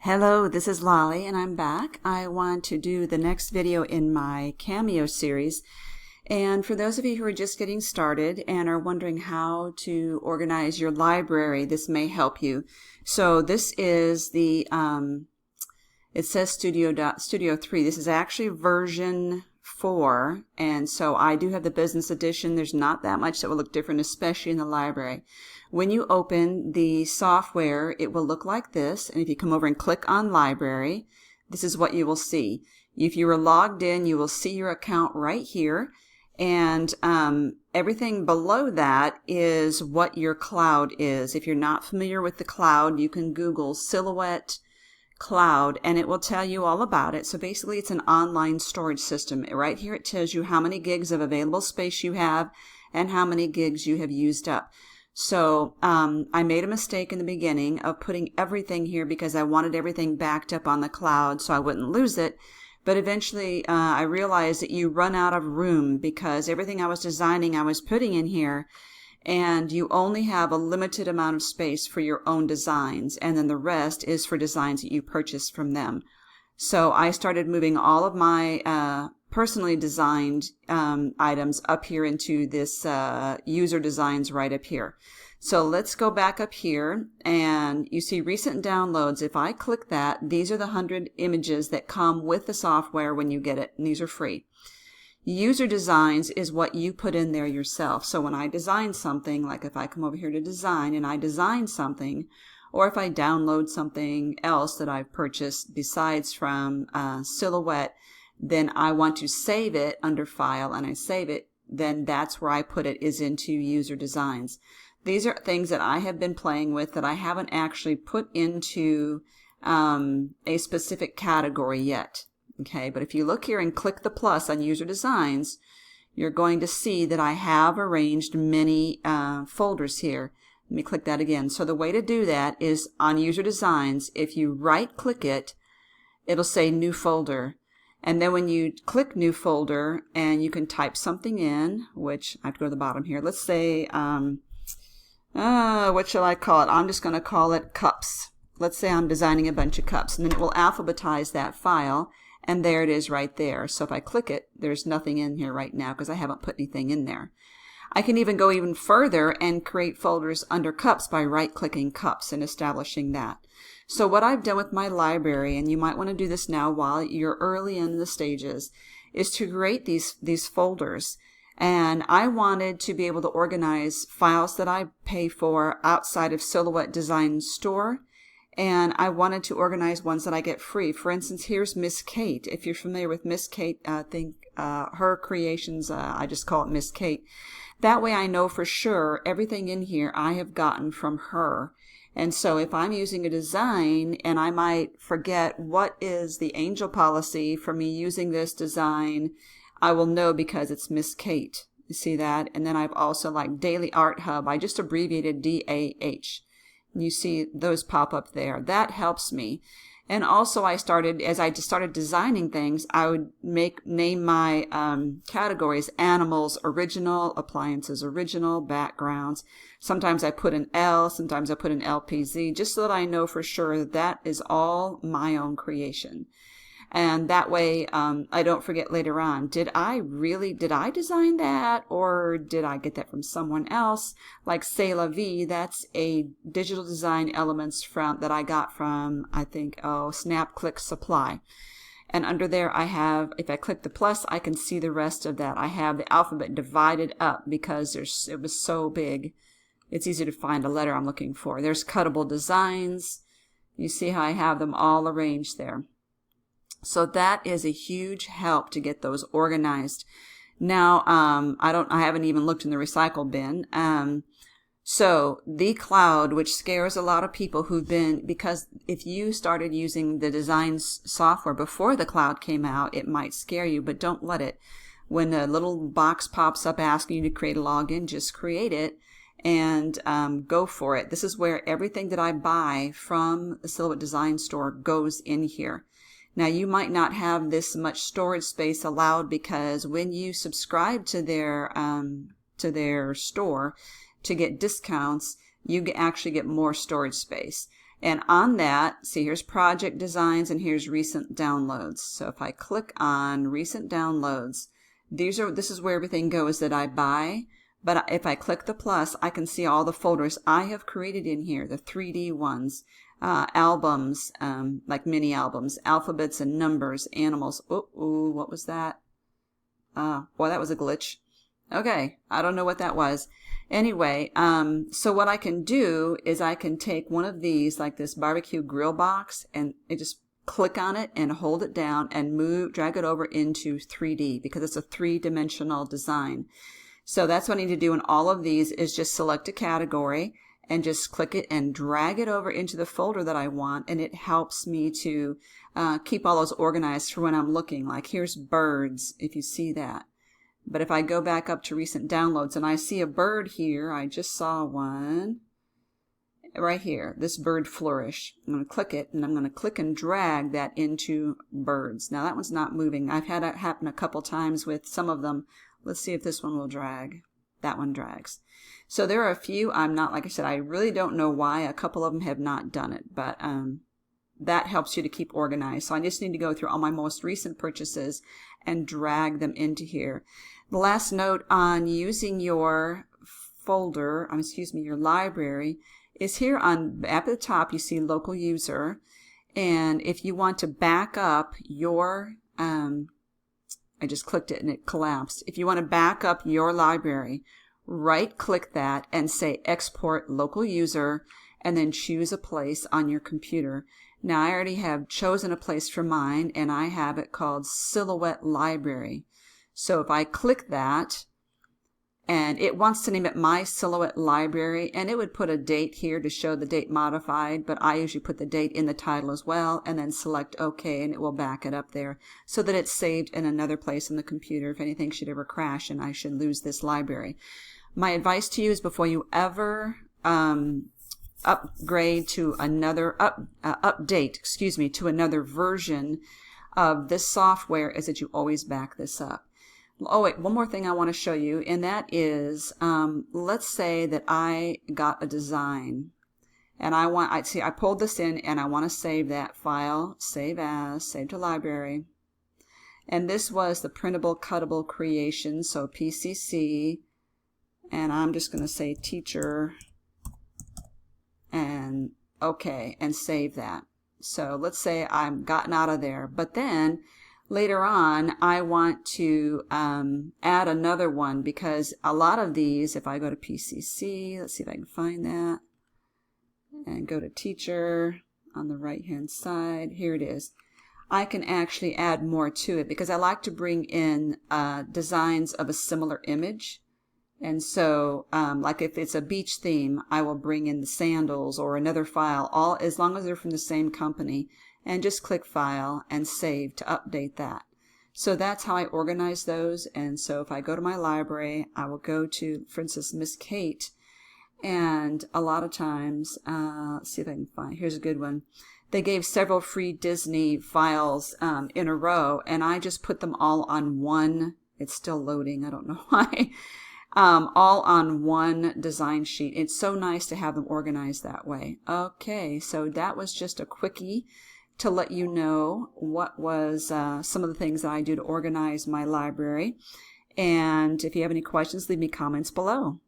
Hello, this is Lolly and I'm back. I want to do the next video in my Cameo series. And for those of you who are just getting started and are wondering how to organize your library, this may help you. So this is the, it says Studio 3. This is actually version 4. And so I do have the business edition. There's not that much that will look different, especially in the library. When you open the software, it will look like this. And if you come over and click on library, this is what you will see. If you were logged in, you will see your account right here. And everything below that is what your cloud is. If you're not familiar with the cloud, you can Google Silhouette Cloud and it will tell you all about it. So basically it's an online storage system. Right here it tells you how many gigs of available space you have and how many gigs you have used up. So I made a mistake in the beginning of putting everything here because I wanted everything backed up on the cloud so I wouldn't lose it. But eventually I realized that you run out of room because everything I was designing I was putting in here, and you only have a limited amount of space for your own designs, and then the rest is for designs that you purchase from them. So I started moving all of my personally designed items up here into this user designs right up here. So let's go back up here and you see recent downloads. If I click that, these are the 100 images that come with the software when you get it, and these are free. User designs is what you put in there yourself. So when I design something, like if I come over here to design and I design something, or if I download something else that I've purchased besides from Silhouette, then I want to save it under File and I save it, then that's where I put it, is into User Designs. These are things that I have been playing with that I haven't actually put into a specific category yet. Okay, but if you look here and click the plus on User Designs, you're going to see that I have arranged many folders here. Let me click that again. So the way to do that is on User Designs, if you right click it, it'll say New Folder. And then when you click New Folder and you can type something in, which I have to go to the bottom here. Let's say, what shall I call it? I'm just going to call it cups. Let's say I'm designing a bunch of cups, and then it will alphabetize that file. And there it is right there. So if I click it, there's nothing in here right now because I haven't put anything in there. I can even go even further and create folders under cups by right-clicking cups and establishing that. So what I've done with my library, and you might want to do this now while you're early in the stages, is to create these folders. And I wanted to be able to organize files that I pay for outside of Silhouette Design Store. And I wanted to organize ones that I get free. For instance, here's Miss Kate. If you're familiar with Miss Kate, I think her creations, I just call it Miss Kate. That way I know for sure everything in here I have gotten from her. And so if I'm using a design and I might forget what is the angel policy for me using this design, I will know because it's Miss Kate. You see that? And then I've also like Daily Art Hub. I just abbreviated DAH. You see those pop up there. That helps me. And also as I started designing things, I would name my categories: animals, original, appliances, original, backgrounds. Sometimes I put an L, sometimes I put an LPZ, just so that I know for sure that is all my own creation. And that way I don't forget later on, did I design that, or did I get that from someone else? Like C'est La Vie, that's a digital design elements that I got from, I think, Snap Click Supply. And under there I have, if I click the plus, I can see the rest of that. I have the alphabet divided up because it was so big. It's easy to find a letter I'm looking for. There's cuttable designs. You see how I have them all arranged there. So that is a huge help to get those organized. Now, I haven't even looked in the recycle bin. So the cloud, which scares a lot of people because if you started using the design software before the cloud came out, it might scare you, but don't let it. When a little box pops up asking you to create a login, just create it and go for it. This is where everything that I buy from the Silhouette Design Store goes in here. Now you might not have this much storage space allowed because when you subscribe to their store to get discounts, you actually get more storage space. And on that, see, here's project designs and here's recent downloads. So if I click on recent downloads, this is where everything goes that I buy. But if I click the plus, I can see all the folders I have created in here, the 3D ones, albums, like mini albums, alphabets and numbers, animals. Ooh, what was that? Boy, that was a glitch. Okay, I don't know what that was. Anyway, so what I can do is I can take one of these, like this barbecue grill box, and I just click on it and hold it down and drag it over into 3D because it's a 3-dimensional design. So that's what I need to do in all of these is just select a category and just click it and drag it over into the folder that I want, and it helps me to keep all those organized for when I'm looking. Like here's birds, if you see that. But if I go back up to recent downloads and I see a bird here, I just saw one right here, this bird flourish. I'm going to click it and I'm going to click and drag that into birds. Now that one's not moving. I've had it happen a couple times with some of them. Let's see if this one will drag. That one drags. So there are a few I'm not, like I said, I really don't know why. A couple of them have not done it, but that helps you to keep organized. So I just need to go through all my most recent purchases and drag them into here. The last note on using your folder, your library, is here on at the top you see local user, and if you want to back up your I just clicked it and it collapsed. If you want to back up your library, right click that and say export local user and then choose a place on your computer. Now I already have chosen a place for mine and I have it called Silhouette Library. So if I click that, and it wants to name it My Silhouette Library, and it would put a date here to show the date modified, but I usually put the date in the title as well, and then select OK, and it will back it up there so that it's saved in another place in the computer if anything should ever crash and I should lose this library. My advice to you is before you ever upgrade to another, update to another version of this software is that you always back this up. Oh wait, one more thing I want to show you, and that is, let's say that I got a design, and I pulled this in, and I want to save that file, save as, save to library, and this was the printable cuttable creation, so PCC, and I'm just going to say teacher, and okay, and save that. So let's say I've gotten out of there, but then later on, I want to add another one because a lot of these, if I go to PCC, let's see if I can find that, and go to teacher on the right hand side, here it is. I can actually add more to it because I like to bring in designs of a similar image. And so, like if it's a beach theme, I will bring in the sandals or another file, all as long as they're from the same company. And just click File and Save to update that. So that's how I organize those. And so if I go to my library, I will go to, for instance, Miss Kate. And a lot of times, let's see if I can find, here's a good one. They gave several free Disney files in a row, and I just put them all on one, it's still loading, I don't know why, all on one design sheet. It's so nice to have them organized that way. Okay, so that was just a quickie to let you know what was some of the things that I do to organize my library. And if you have any questions, leave me comments below.